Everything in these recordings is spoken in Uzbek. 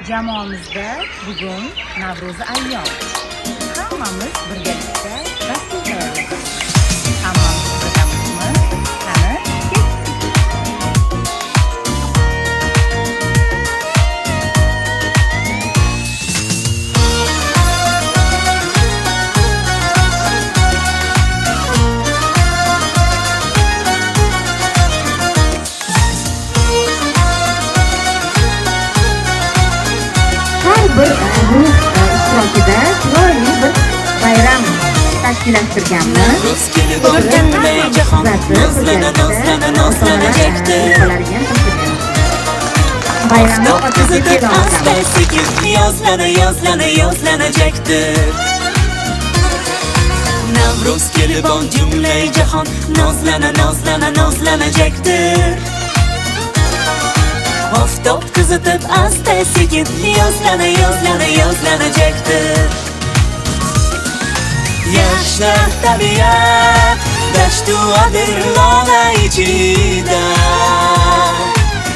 Jamoamizda bugun Navro'zi ayyom. Hammamiz birgalikda dastur tayyorlaymiz. Hammamiz birdamizmi? Qani, Har bir guruh ishtirokida chiroyli bir bayram tashkillashtirganmiz. Bayramni otasiga yozlanajakdir. Navruz kelib on jumlai jahon nozlanajakdir. Oftob qizitib asta sekin yozlanajakdir. Yoshlar tabiat dashtu adir lola ichida.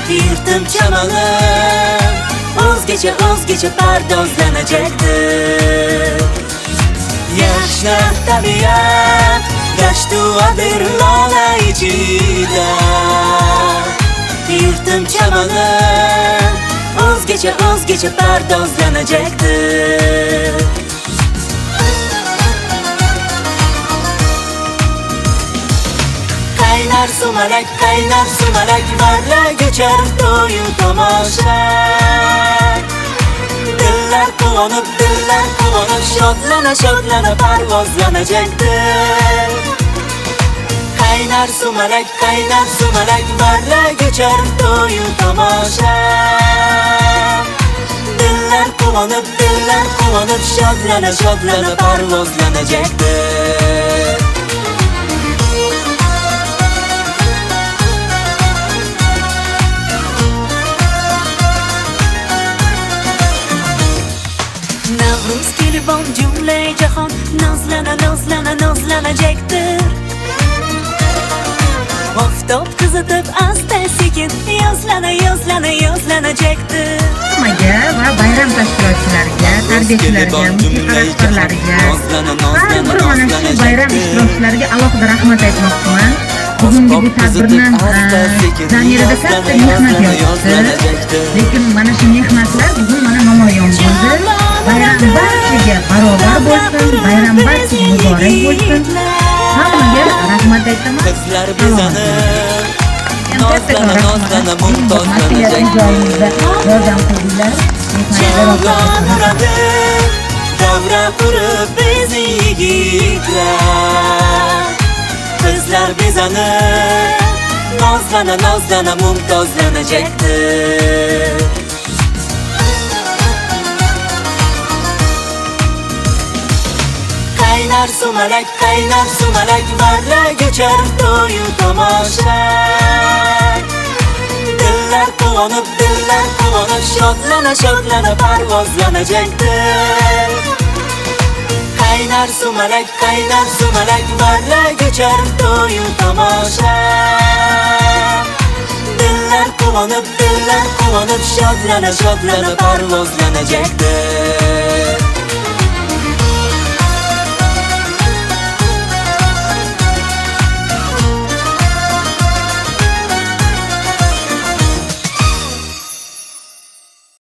Yurtim chamalim o'zgacha pardozlanajakdir. Yoshlar tabiat dashtu adir lola ichida. Yurtim chamalim o'zgacha pardozlanajakdir. Qaynar sumalak varlar göçer to'yu tomosha. Dillar quvonib shodlana parvozlanajakdir. Qaynar sumalak varlar göçer to'yu tomosha. Dillar quvonib shodlana parvozlanajakdir. Navruz kelib on jumlai jahon nozlanajakdir. Oftob qizitib asta sekin yozlanajakdir. hammaga va bayram tashkilotchilariga, tarbiyachilarga, musiqa rahbarlariga, har bir mana shu bayram ishtirokchilariga alohida rahmat aytmoqchiman. Bugungi bu tadbirni zamirida katta mehnat yotibdi. Lekin mana shu mehnatlar bugun mana namoyon bo'ldi. Bayram barchaga barobar bo'lsin, bayram barchaga muborak bo'lsin. Hammaga rahmat aytaman. Qizlar bezanib nozlana joyimizda yordam qildinglar. Davra qurib biz yigitlar. Qizlar bezanib nozlana mumtozlanajakdir. Qaynar sumalak varlar göçer to'yu tomosha. Dillar quvonib shodlana parvozlanajakdir. Qaynar sumalak varlar göçer to'yu tomosha. Dillar quvonib shodlana parvozlanajakdir.